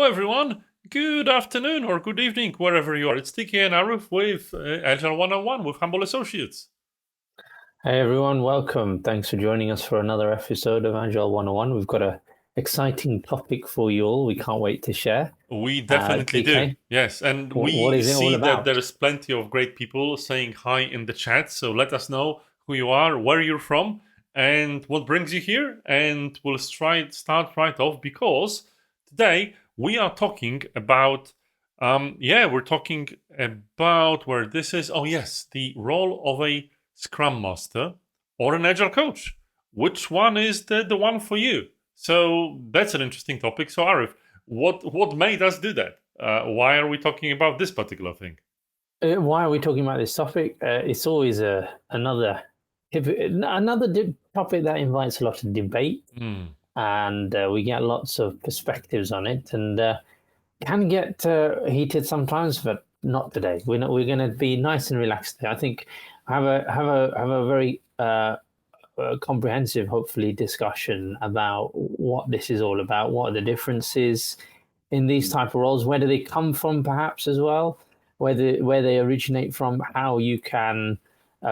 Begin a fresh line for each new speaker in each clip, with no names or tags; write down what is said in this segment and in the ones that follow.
Hello, everyone. Good afternoon or good evening, wherever you are. It's TK and Arif with Agile 101 with Humble Associates.
Hey everyone, welcome. Thanks for joining us for another episode of Agile 101. We've got an exciting topic for you all. We can't wait to share.
We definitely do.
TK,
Yes. And
what
we
is it all
see that
about?
there's plenty of great people saying hi in the chat. So let us know who you are, where you're from, and what brings you here. And we'll start right off because today we are talking about, we're talking about where this is. Oh, yes, the role of a Scrum Master or an Agile Coach. Which one is the one for you? So that's an interesting topic. So, Arif, what made us do that? Why are we talking about this particular thing?
Why are we talking about this topic? It's always another topic that invites a lot of debate,
Mm.
and we get lots of perspectives on it, and can get heated sometimes, but not today. We're going to be nice and relaxed today. I think have a very comprehensive, hopefully, discussion about what this is all about, what are the differences in these type of roles, where do they come from, perhaps as well, where they originate from, how you can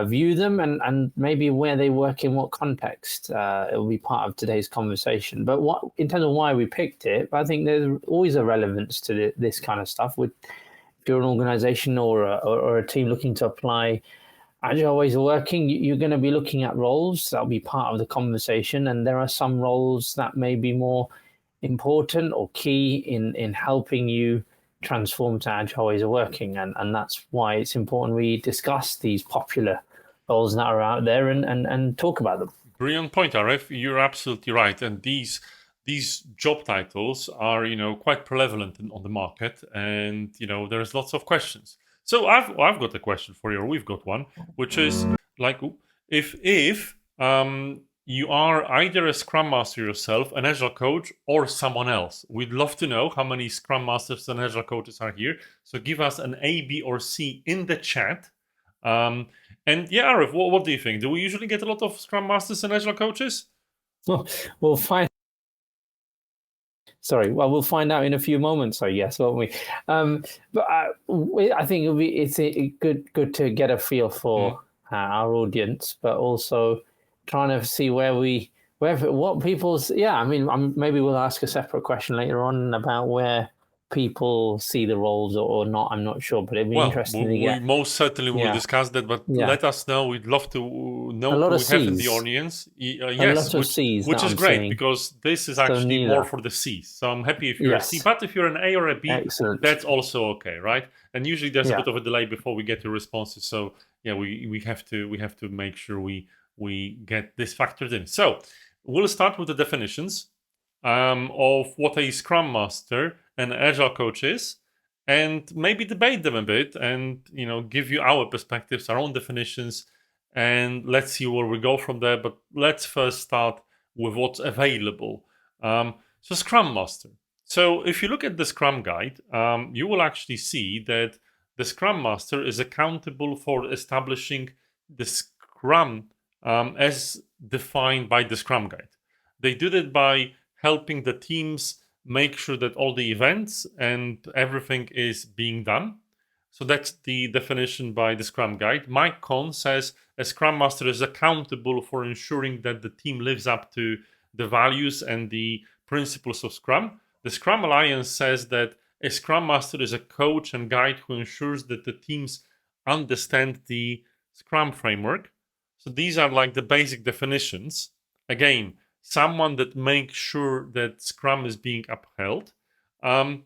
view them, and maybe where they work in what context. It will be part of today's conversation. But what in terms of why we picked it, I think there's always a relevance to this kind of stuff. If you're an organization or a team looking to apply agile ways of working, you're going to be looking at roles that'll be part of the conversation, and there are some roles that may be more important or key in helping you transform to agile ways of working, and that's why it's important we discuss these popular roles that are out there and talk about them.
Brilliant point, Arif. You're absolutely right. And these job titles are quite prevalent on the market, and there's lots of questions. So I've got a question for you, or we've got one, which is like if you are either a Scrum Master yourself, an Agile Coach, or someone else. We'd love to know how many Scrum Masters and Agile Coaches are here. So give us an A, B, or C in the chat. Um, and yeah, Arif, what do you think? Do we usually get a lot of Scrum Masters and Agile Coaches?
Well, we'll find. Sorry. Well, we'll find out in a few moments, I guess, won't we? But I think it's good to get a feel
Mm.
for our audience, but also trying to see what people's. Yeah, I mean, maybe we'll ask a separate question later on about where people see the roles or not. I'm not sure, but it'd be
Well,
interesting to
we
get.
most certainly will
Yeah,
discuss that, but
yeah,
let us know. We'd love to
a
know
lot
who
of
we have in the
C's,
audience.
a
Yes,
lot of C's that
which is
I'm
great
seeing.
because this is
So
actually more
neither.
for the C's. So I'm happy if you're a C,
Yes,
but if you're an A or a B,
excellent.
that's also okay, right? And usually there's a
Yeah.
bit of a delay before we get your responses. So yeah, we have to make sure we get this factored in. So we'll start with the definitions of what a Scrum Master and Agile Coach is, and maybe debate them a bit, and give you our perspectives, our own definitions, and let's see where we go from there. But let's first start with what's available. So Scrum Master. So if you look at the Scrum Guide, you will actually see that the Scrum Master is accountable for establishing the Scrum as defined by the Scrum Guide. They do that by helping the teams make sure that all the events and everything is being done. So that's the definition by the Scrum Guide. Mike Cohn says a Scrum Master is accountable for ensuring that the team lives up to the values and the principles of Scrum. The Scrum Alliance says that a Scrum Master is a coach and guide who ensures that the teams understand the Scrum framework. So these are like the basic definitions. Again, someone that makes sure that Scrum is being upheld. Um,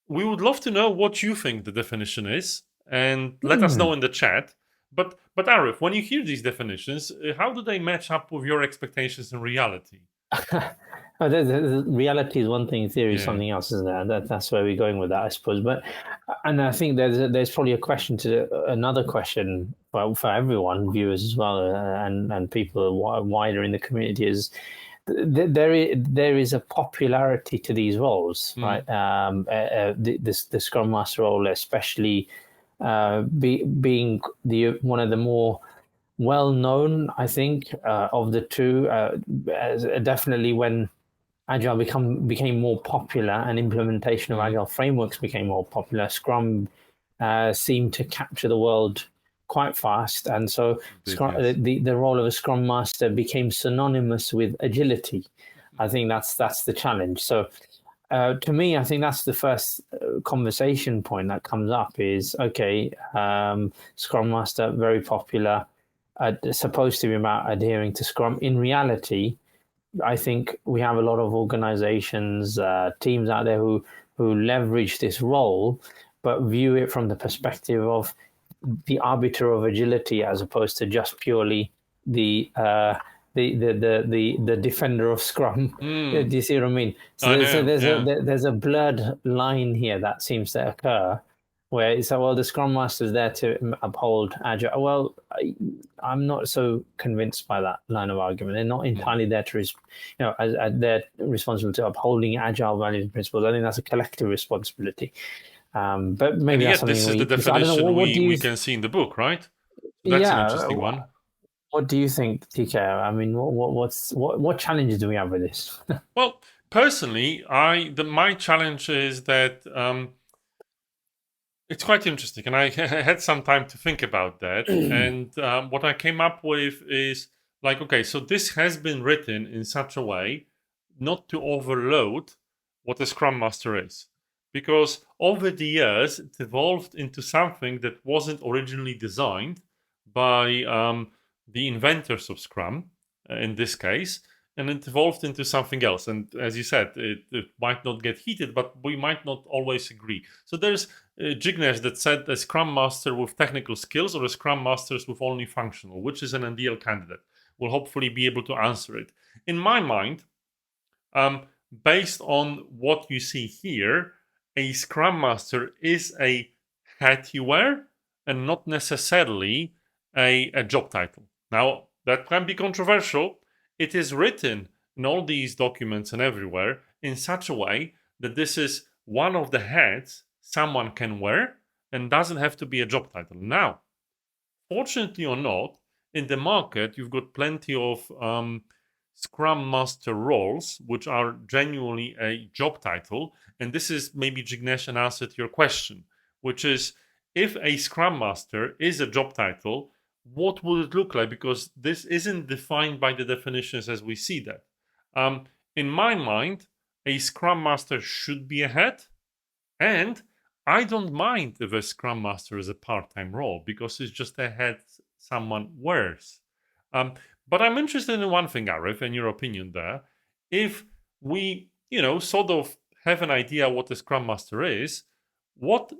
we would love to know what you think the definition is, and let us know
Hmm.
in the chat. But Arif, when you hear these definitions, how do they match up with your expectations in reality?
Oh, reality is one thing, theory is
Yeah.
something else, isn't there? That's where we're going with that, I suppose. But and I think there's probably a question to another question for everyone, viewers as well, and people wider in the community is there is a popularity to these roles,
Mm.
right? The Scrum Master role, especially being the one of the more well known, I think, of the two. Definitely when Agile became more popular and implementation of Agile frameworks became more popular, Scrum seemed to capture the world quite fast, and so Scrum,
Yes.
the role of a Scrum Master became synonymous with agility. I think that's the challenge. So to me, I think that's the first conversation point that comes up is okay, Scrum Master, very popular, supposed to be about adhering to Scrum. In reality, I think we have a lot of organizations, teams out there who leverage this role, but view it from the perspective of the arbiter of agility as opposed to just purely the the defender of Scrum. Do you see what I mean? So
I know. Yeah.
there's a blurred line here that seems to occur, where it's like, well, the Scrum Master is there to uphold Agile. Well, I'm not so convinced by that line of argument. They're not entirely there to, they're responsible to upholding Agile values and principles. I think that's a collective responsibility. But
And
maybe that's
yet, this
something
is the
because I don't know
definition
what do
we
you
can see in the book, right? That's an
yeah,
interesting one.
what do you think, TK? I mean, what challenges do we have with this?
Well, personally, my challenge is that it's quite interesting, and I had some time to think about that. And what I came up with is like, okay, so this has been written in such a way not to overload what a Scrum Master is, because over the years it evolved into something that wasn't originally designed by the inventors of Scrum, in this case, and it evolved into something else. And as you said, it might not get heated, but we might not always agree. So there's Jignesh that said a Scrum Master with technical skills or a Scrum Masters with only functional, which is an ideal candidate. We'll hopefully be able to answer it. In my mind, based on what you see here, a Scrum Master is a hat you wear and not necessarily a job title. Now, that can be controversial. It is written in all these documents and everywhere in such a way that this is one of the hats someone can wear and doesn't have to be a job title. Now, fortunately or not, in the market, you've got plenty of Scrum Master roles, which are genuinely a job title. And this is maybe, Jignesh, an answer to your question, which is if a Scrum Master is a job title, what would it look like? Because this isn't defined by the definitions as we see that. In my mind, a Scrum Master should be a head, and I don't mind if a Scrum Master is a part-time role because it's just a head someone wears. But I'm interested in one thing, Arif, and your opinion there. If we, sort of have an idea what a Scrum Master is, what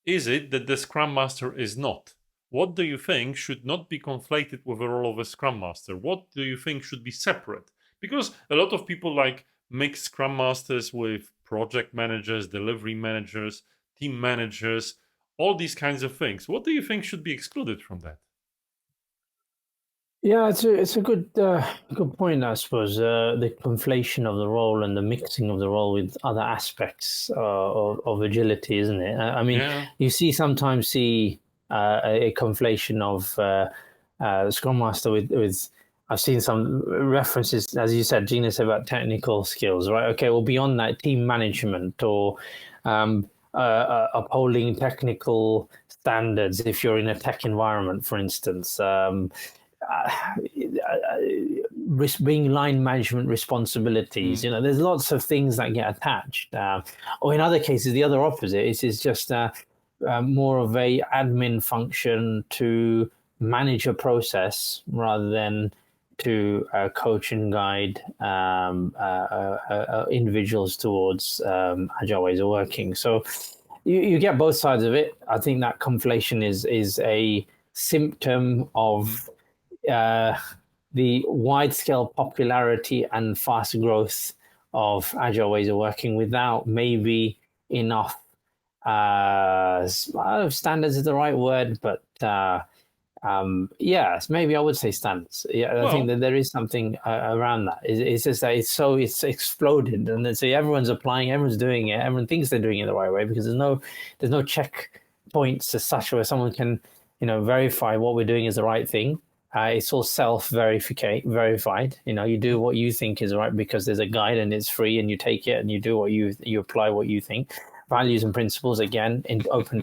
is it that the Scrum Master is not? What do you think should not be conflated with the role of a Scrum Master? What do you think should be separate? Because a lot of people mix Scrum Masters with project managers, delivery managers, team managers, all these kinds of things. What do you think should be excluded from that?
Yeah, it's a good point, I suppose. The conflation of the role and the mixing of the role with other aspects of agility, isn't it? I mean,
Yeah.
you sometimes see a conflation of Scrum Master with. I've seen some references, as you said, Gina said about technical skills, right? Okay, well, beyond that, team management or upholding technical standards if you're in a tech environment, for instance. Being line management responsibilities, there's lots of things that get attached. Or in other cases, the other opposite is just more of a admin function to manage a process rather than to coach and guide individuals towards agile ways of working. So you get both sides of it. I think that conflation is a symptom of the wide-scale popularity and fast growth of agile ways of working without maybe enough standards is the right word, but yes, maybe I would say standards. Yeah, I think that there is something around that. It's just that it's exploded, and so everyone's applying, everyone's doing it, everyone thinks they're doing it the right way because there's no check points as such where someone can verify what we're doing is the right thing. It's all verified. You do what you think is right because there's a guide and it's free, and you take it and you do what you apply what you think. Values and principles, again, in open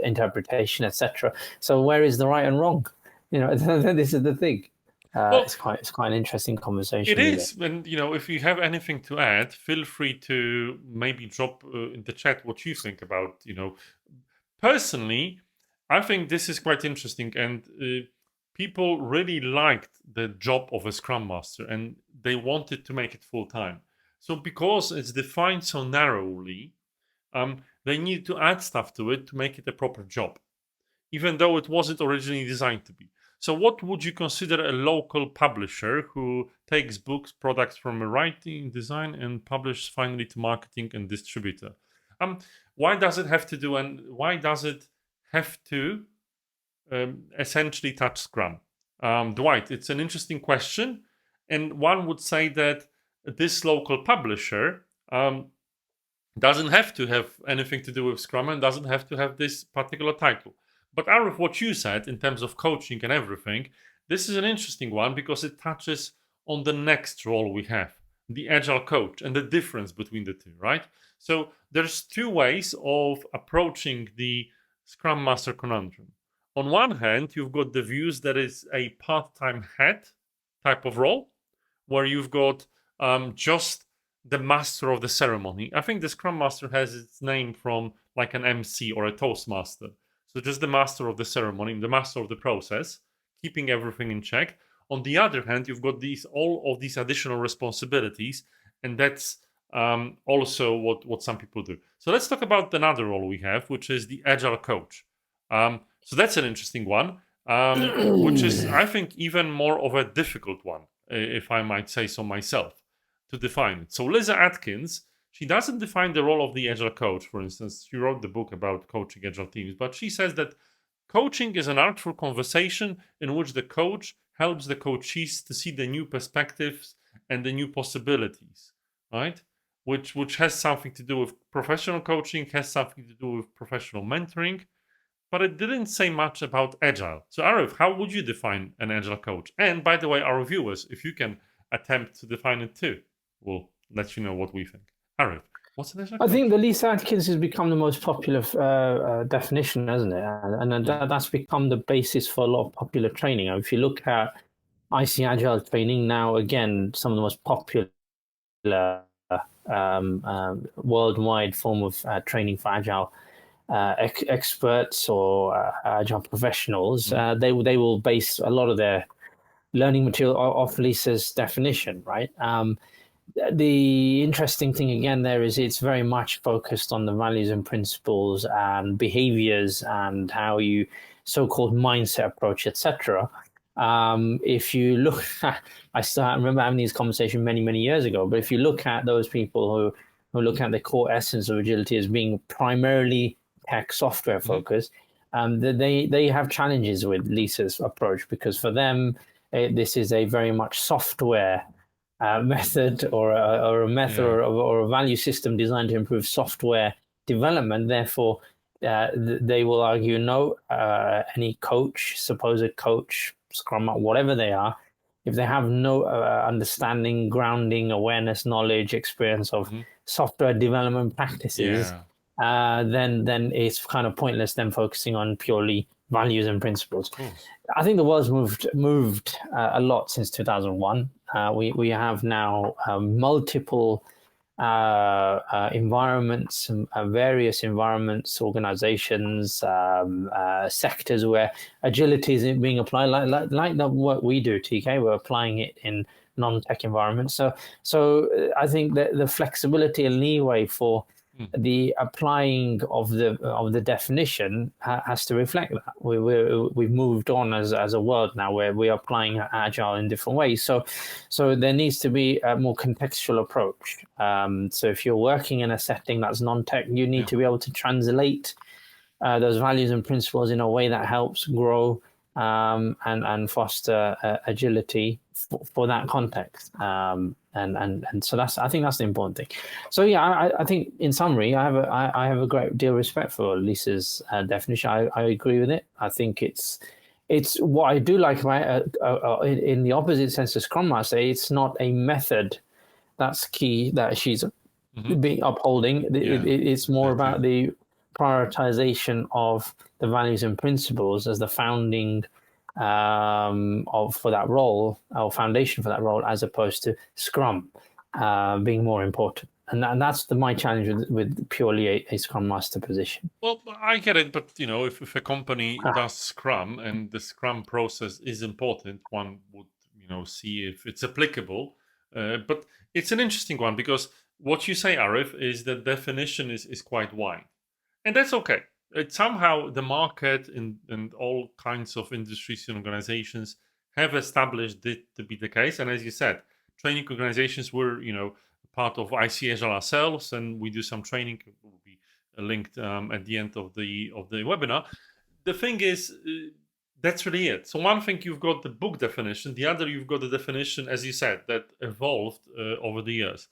interpretation, etc. So where is the right and wrong? This is the thing.
Well,
it's quite an interesting conversation.
it is, and if you have anything to add, feel free to maybe drop in the chat what you think about. Personally, I think this is quite interesting, and people really liked the job of a Scrum Master, and they wanted to make it full time. So because it's defined so narrowly, they need to add stuff to it to make it a proper job, even though it wasn't originally designed to be. So what would you consider a local publisher who takes books, products from a writing, design, and publish finally to marketing and distributor? Why does it have to do, and why does it have to essentially touch Scrum? Dwight, it's an interesting question, and one would say that this local publisher doesn't have to have anything to do with Scrum and doesn't have to have this particular title. But Arif, what you said in terms of coaching and everything, this is an interesting one because it touches on the next role we have, the Agile Coach, and the difference between the two, right? So there's two ways of approaching the Scrum Master conundrum. On one hand, you've got the views that is a part-time head type of role, where you've got just the master of the ceremony. I think the Scrum Master has its name from like an MC or a Toastmaster. So just the master of the ceremony, the master of the process, keeping everything in check. On the other hand, you've got all of these additional responsibilities, and that's also what some people do. So let's talk about another role we have, which is the Agile Coach. So that's an interesting one, which is, I think, even more of a difficult one, if I might say so myself, to define it. So Lisa Atkins, she doesn't define the role of the Agile Coach, for instance. She wrote the book about coaching Agile teams, but she says that coaching is an artful conversation in which the coach helps the coachees to see the new perspectives and the new possibilities, right? Which has something to do with professional coaching, has something to do with professional mentoring, but it didn't say much about Agile. So Arif, how would you define an Agile Coach? And by the way, our viewers, if you can attempt to define it too, we'll let you know what we think. Arif, what's an Agile Coach?
I think the Lisa Atkins has become the most popular definition, hasn't it? And that's become the basis for a lot of popular training. If you look at ICAgile training now, again, some of the most popular worldwide form of training for Agile experts or Agile professionals, they will base a lot of their learning material off Lisa's definition, right? The interesting thing again there is it's very much focused on the values and principles and behaviors and how you so-called mindset approach, etc. If you look at, I remember having these conversations many years ago, but if you look at those people who look at the core essence of agility as being primarily tech software focused, they have challenges with Lisa's approach, because for them this is a very much software method or a method or a value system designed to improve software development. Therefore, they will argue no, any coach, supposed coach, Scrum, whatever they are, if they have no understanding, grounding, awareness, knowledge, experience of software development practices, then it's kind of pointless them focusing on purely values and principles. I think the world's moved a lot since 2001. We have now multiple environments, various environments, organizations, sectors where agility is being applied, like the work we do, TK. We're applying it in non-tech environments. So I think that the flexibility and leeway for the applying of the definition has to reflect that. We've moved on as a world now where we're applying Agile in different ways. So there needs to be a more contextual approach. So if you're working in a setting that's non-tech, you need to be able to translate those values and principles in a way that helps grow and foster agility for that context. And so I think that's the important thing. So yeah, I think in summary, I have a great deal of respect for Lisa's definition. I agree with it. I think it's it's what I do like about in the opposite sense of Scrum Master. It's not a method that's key that she's being upholding.
Yeah,
It's more
exactly.
about the prioritization of the values and principles as the founding of for that role or foundation for that role, as opposed to Scrum being more important. And that's my challenge with purely a Scrum Master position.
Well, I get it, but if a company does Scrum and the Scrum process is important, one would see if it's applicable. But it's an interesting one because what you say, Arif, is the definition is quite wide, and that's okay. Somehow the market and all kinds of industries and organizations have established it to be the case. And as you said, training organizations were part of ICAgile ourselves, and we do some training. It will be linked at the end of the webinar. The thing is, that's really it. So one thing, you've got the book definition, the other you've got the definition, as you said, that evolved over the years.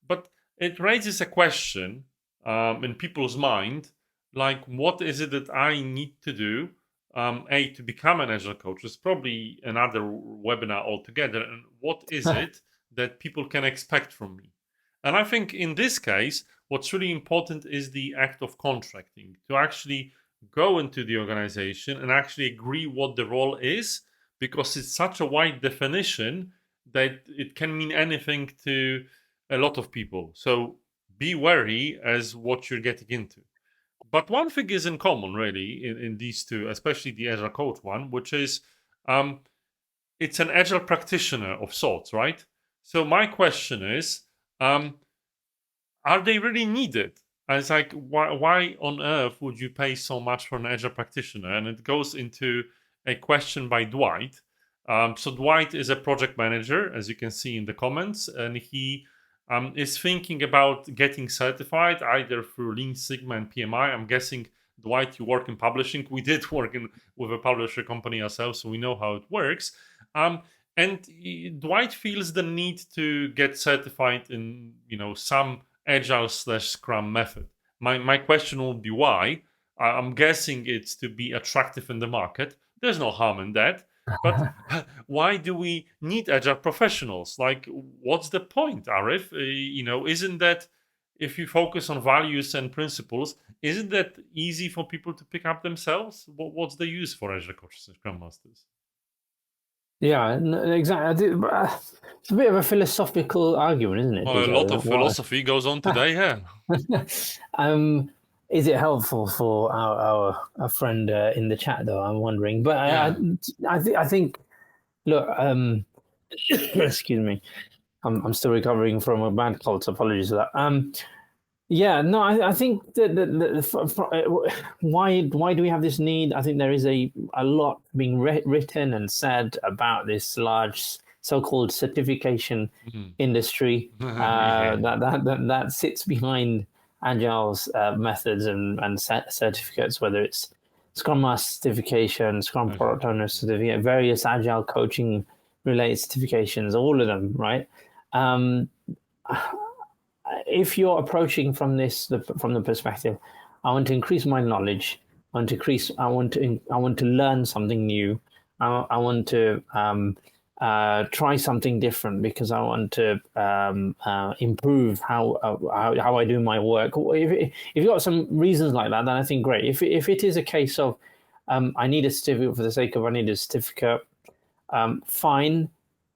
But it raises a question in people's mind, like, what is it that I need to do to become an agile coach? It's probably another webinar altogether. And what is it that people can expect from me? And I think in this case, what's really important is the act of contracting, to actually go into the organization and actually agree what the role is, because it's such a wide definition that it can mean anything to a lot of people. So be wary as what you're getting into. But one thing is in common, really, in these two, especially the Agile Coach one, which is it's an Agile practitioner of sorts, right? So my question is, are they really needed? And it's like, why on earth would you pay so much for an Agile practitioner? And it goes into a question by Dwight. So Dwight is a project manager, as you can see in the comments, and he is thinking about getting certified either through Lean Sigma and PMI. I'm guessing, Dwight, you work in publishing. We did work with a publisher company ourselves, so we know how it works. And Dwight feels the need to get certified in some Agile/Scrum method. My question would be why. I'm guessing it's to be attractive in the market. There's no harm in that. But why do we need Agile professionals? Like, what's the point, Arif? Isn't that, if you focus on values and principles, isn't that easy for people to pick up themselves? What's the use for Agile coaches and Scrum Masters?
Yeah, exactly. It's a bit of a philosophical argument, isn't it?
Well, a lot of philosophy goes on today, yeah.
Is it helpful for our friend in the chat, though? I'm wondering. But
Yeah.
I think, look, excuse me, I'm still recovering from a bad cold, so apologies for that. Yeah, no, I think why do we have this need? I think there is a lot being written and said about this large so-called certification industry
Yeah.
that sits behind Agile's methods and certificates, whether it's Scrum Master certification, Scrum Product Owner certificate, various Agile coaching related certifications, all of them, right? If you're approaching from the perspective, I want to increase my knowledge. I want to learn something new. I want to try something different because I want to improve how I do my work. If you've got some reasons like that, then I think great. If it is a case of I need a certificate for the sake of I need a certificate, fine.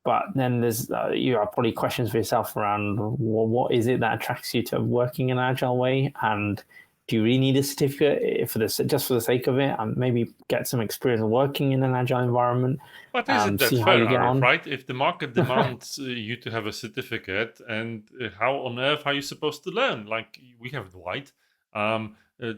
But then there's you have probably questions for yourself around, well, what is it that attracts you to working in an agile way, and do you really need a certificate for this just for the sake of it, and maybe get some experience working in an agile environment,
But isn't that
see how
fair,
you get
Arif,
on.
right? If the market demands you to have a certificate, and how on earth are you supposed to learn? Like, we have Dwight, a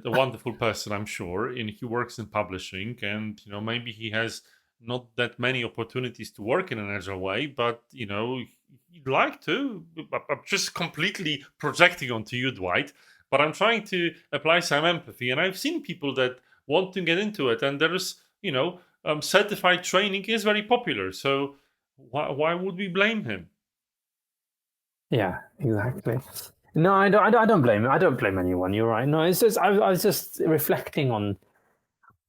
wonderful person, I'm sure, and he works in publishing, and maybe he has not that many opportunities to work in an agile way, but he'd like to. I'm just completely projecting onto you, Dwight, but I'm trying to apply some empathy, and I've seen people that want to get into it, and there's certified training is very popular. So why would we blame him?
Yeah, exactly. No, I don't blame him. I don't blame anyone. You're right. No, it's just I was just reflecting on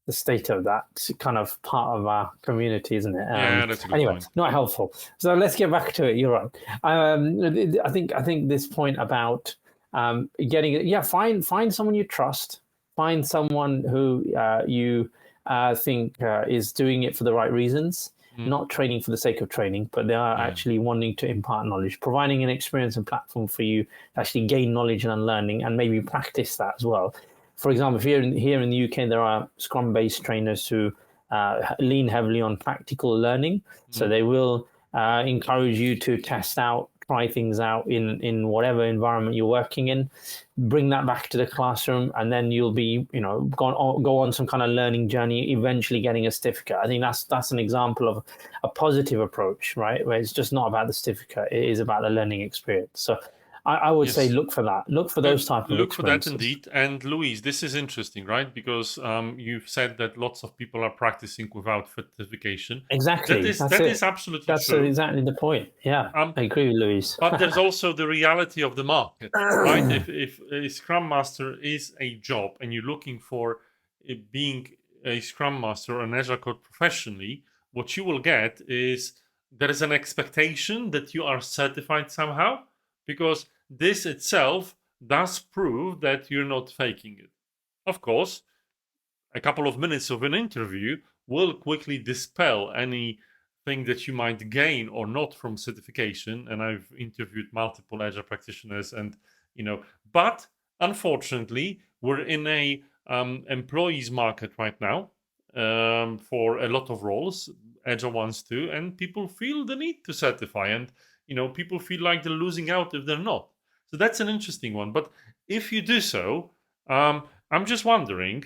the state of that kind of part of our community, isn't it?
Yeah, that's a good
Anyway,
point.
not helpful. So let's get back to it. You're right. I think this point about find someone you trust, find someone who you think is doing it for the right reasons, not training for the sake of training, but they are actually wanting to impart knowledge, providing an experience and platform for you to actually gain knowledge and learning, and maybe practice that as well. For example, if here in the UK, there are Scrum-based trainers who lean heavily on practical learning. So they will encourage you to test out, try things out in whatever environment you're working in, bring that back to the classroom, and then you'll be, go on some kind of learning journey, eventually getting a certificate. I think that's an example of a positive approach, right? Where it's just not about the certificate, it is about the learning experience. So I would say look for that. Look for those type of
Look for that
experiences.
indeed. And Louise, this is interesting, right? Because you've said that lots of people are practicing without certification.
Exactly.
That is absolutely
That's
true.
exactly the point. Yeah, I agree with Louise.
But there's also the reality of the market, right? If a Scrum Master is a job and you're looking for being a Scrum Master or an Agile Coach professionally, what you will get is there is an expectation that you are certified somehow, because this itself does prove that you're not faking it. Of course, a couple of minutes of an interview will quickly dispel anything that you might gain or not from certification. And I've interviewed multiple Agile practitioners, and but unfortunately, we're in a employees market right now for a lot of roles, Agile ones too, and people feel the need to certify, and people feel like they're losing out if they're not. So that's an interesting one. But if you do so, I'm just wondering,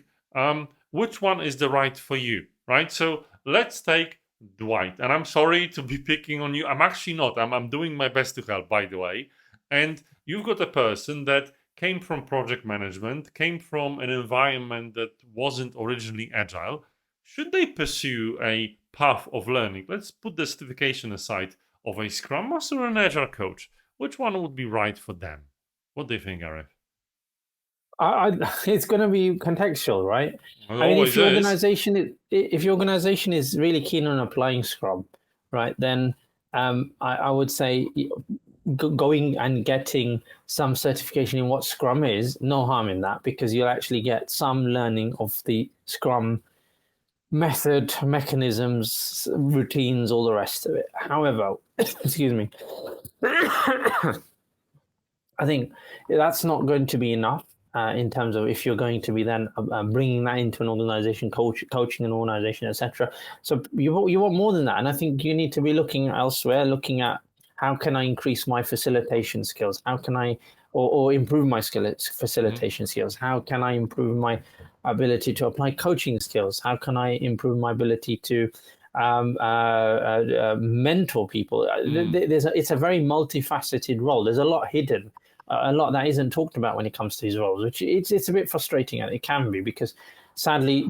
which one is the right for you, right? So let's take Dwight. And I'm sorry to be picking on you. I'm actually not. I'm doing my best to help, by the way. And you've got a person that came from project management, came from an environment that wasn't originally agile. Should they pursue a path of learning? Let's put the certification aside, of a Scrum Master or an Agile Coach. Which one would be right for them? What do you think, Arif?
It's going to be contextual, right?
It
I mean,
always is.
if your organization is really keen on applying Scrum, right, then I would say going and getting some certification in what Scrum is, no harm in that, because you'll actually get some learning of the Scrum method, mechanisms, routines, all the rest of it. However, excuse me, I think that's not going to be enough in terms of if you're going to be then bringing that into an organization, coaching an organization, etc. So you want more than that, and I think you need to be looking elsewhere, looking at how can I increase my facilitation skills? How can I or improve my facilitation skills? How can I improve my ability to apply coaching skills? How can I improve my ability to mentor people? It's a very multifaceted role. There's a lot hidden, a lot that isn't talked about when it comes to these roles, which it's a bit frustrating, and it can be, because sadly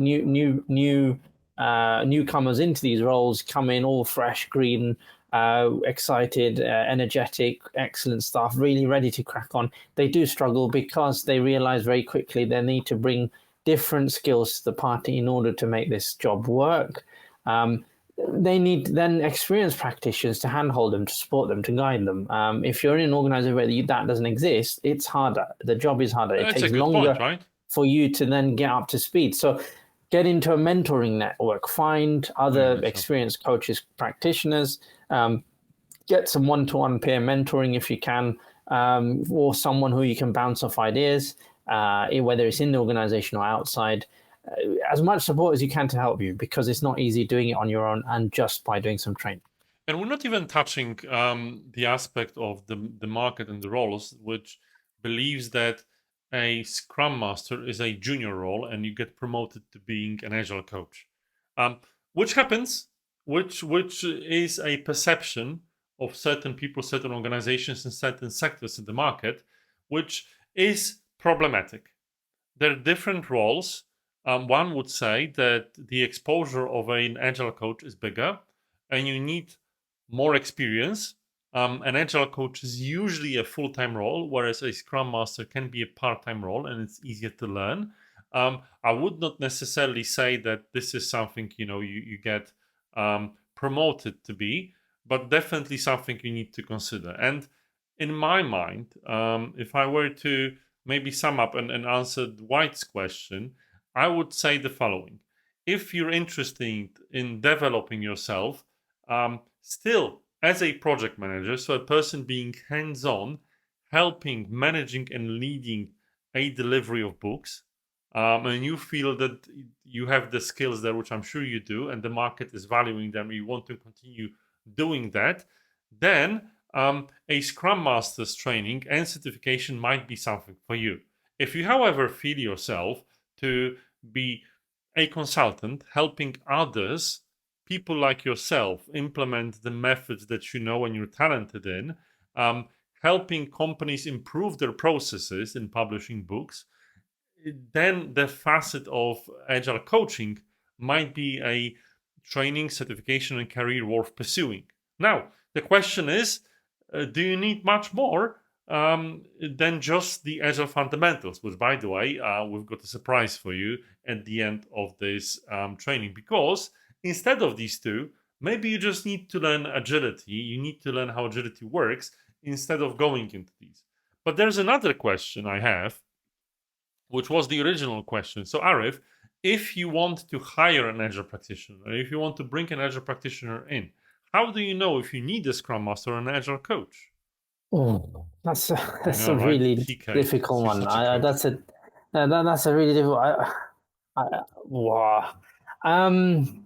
newcomers into these roles come in all fresh, green, excited, energetic, excellent staff, really ready to crack on. They do struggle because they realize very quickly they need to bring different skills to the party in order to make this job work. They need then experienced practitioners to handhold them, to support them, to guide them. If you're in an organization where that doesn't exist, it's harder. The job is harder. It takes longer for you to then get up to speed. So get into a mentoring network, find other experienced coaches, practitioners, get some one-to-one peer mentoring if you can, or someone who you can bounce off ideas, whether it's in the organization or outside. As much support as you can to help you, because it's not easy doing it on your own and just by doing some training.
And we're not even touching the aspect of the market and the roles, which believes that a Scrum Master is a junior role and you get promoted to being an Agile Coach, which happens, which is a perception of certain people, certain organizations, and certain sectors in the market, which is problematic. There are different roles. One would say that the exposure of an Agile Coach is bigger, and you need more experience. An Agile Coach is usually a full-time role, whereas a Scrum Master can be a part-time role, and it's easier to learn. I would not necessarily say that this is something you get promoted to be, but definitely something you need to consider. And in my mind, if I were to maybe sum up and answer White's question, I would say the following: if you're interested in developing yourself, still as a project manager, so a person being hands-on, helping, managing, and leading a delivery of books, and you feel that you have the skills there, which I'm sure you do, and the market is valuing them, you want to continue doing that, then a Scrum Master's training and certification might be something for you. If you, however, feel yourself to be a consultant helping others, people like yourself, implement the methods that you know and you're talented in, helping companies improve their processes in publishing books, then the facet of agile coaching might be a training, certification, and career worth pursuing. Now, the question is, do you need much more than just the agile fundamentals? Which, by the way, we've got a surprise for you at the end of this training, because instead of these two, maybe you just need to learn agility. You need to learn how agility works instead of going into these. But there's another question I have, which was the original question. So, Arif, if you want to hire an Agile practitioner, or if you want to bring an Agile practitioner in, how do you know if you need a Scrum Master or an Agile coach?
Oh, that's
I
that's
know,
a
right?
really
TK,
difficult
you're
one.
such a coach.
That's a really difficult. Wow. Um,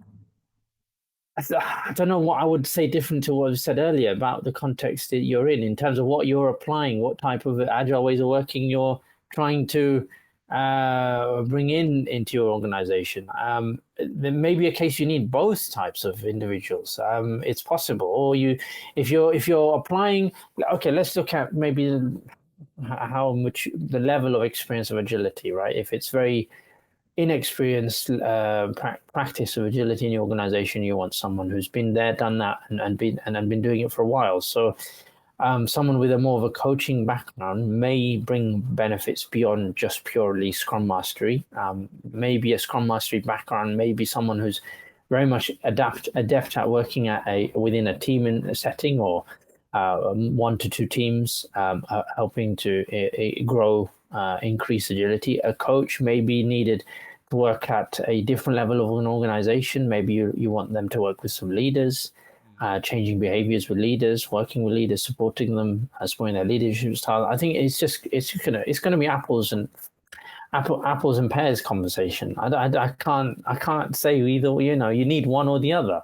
I don't know what I would say different to what I said earlier about the context that you're in terms of what you're applying, what type of agile ways of working you're trying to bring into your organization. There may be a case you need both types of individuals. It's possible, or if you're applying. Okay, let's look at maybe how much the level of experience of agility, right? If it's very inexperienced practice of agility in your organization, you want someone who's been there, done that, and been doing it for a while. So someone with a more of a coaching background may bring benefits beyond just purely Scrum Mastery. Maybe a Scrum Mastery background, maybe someone who's very much adept at working within a team in a setting, or 1 to 2 teams, helping to grow, increase agility. A coach may be needed to work at a different level of an organization. Maybe you want them to work with some leaders, changing behaviors with leaders, working with leaders, supporting them, supporting their leadership style. I think it's gonna be apples and pears conversation. I can't say either. You need one or the other.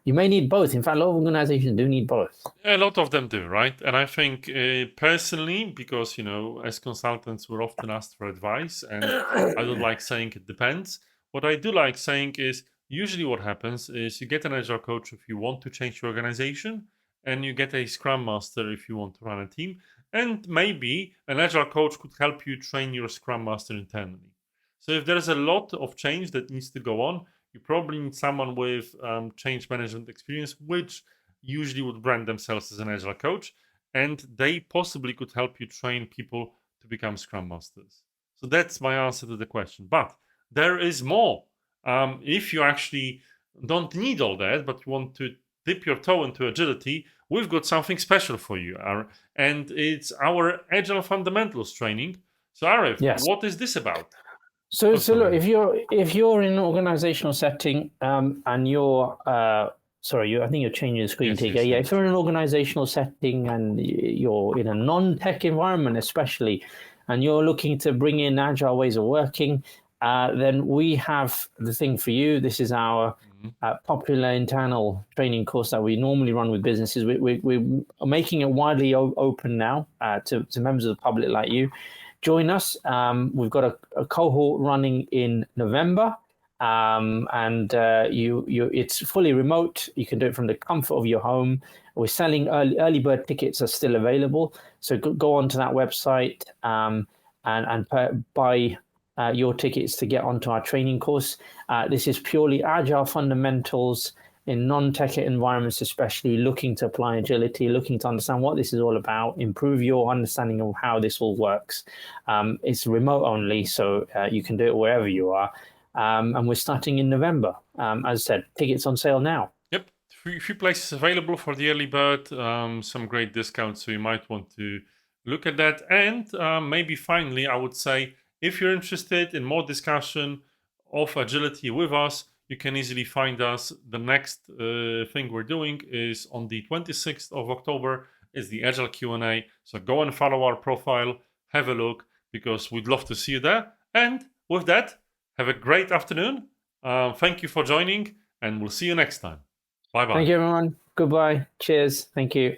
You may need both. In fact, a lot of organizations do need both.
A lot of them do, right? And I think personally, because as consultants, we're often asked for advice, and I don't like saying it depends. What I do like saying is usually what happens is you get an agile coach if you want to change your organization, and you get a scrum master if you want to run a team, and maybe an agile coach could help you train your scrum master internally. So if there's a lot of change that needs to go on, you probably need someone with change management experience, which usually would brand themselves as an agile coach, and they possibly could help you train people to become scrum masters. So that's my answer to the question. But there is more. If you actually don't need all that, but you want to dip your toe into agility, we've got something special for you, and it's our Agile Fundamentals training. So, Arif,
Yes.
what is this about?
So,
Oh,
look,
sorry.
if you're in an organizational setting, and you're sorry, I think you're changing the screen,
Yes,
TK.
yes,
Yeah,
yes.
if you're in an organizational setting and you're in a non-tech environment, especially, and you're looking to bring in agile ways of working, then we have the thing for you. This is our popular internal training course that we normally run with businesses. We're making it widely open now to members of the public like you. Join us. We've got a cohort running in November, and it's fully remote. You can do it from the comfort of your home. We're selling early bird tickets are still available, so go onto that website and buy your tickets to get onto our training course. This is purely agile fundamentals in non-tech environments, especially looking to apply agility, looking to understand what this is all about, improve your understanding of how this all works. It's remote only, so you can do it wherever you are. And we're starting in November. As I said, tickets on sale now.
Yep, few places available for the early bird. Some great discounts, so you might want to look at that. And maybe finally, I would say, if you're interested in more discussion of agility with us, you can easily find us. The next thing we're doing is on the 26th of October is the Agile Q&A. So go and follow our profile, have a look, because we'd love to see you there. And with that, have a great afternoon. Thank you for joining, and we'll see you next time. Bye-bye.
Thank you, everyone. Goodbye. Cheers. Thank you.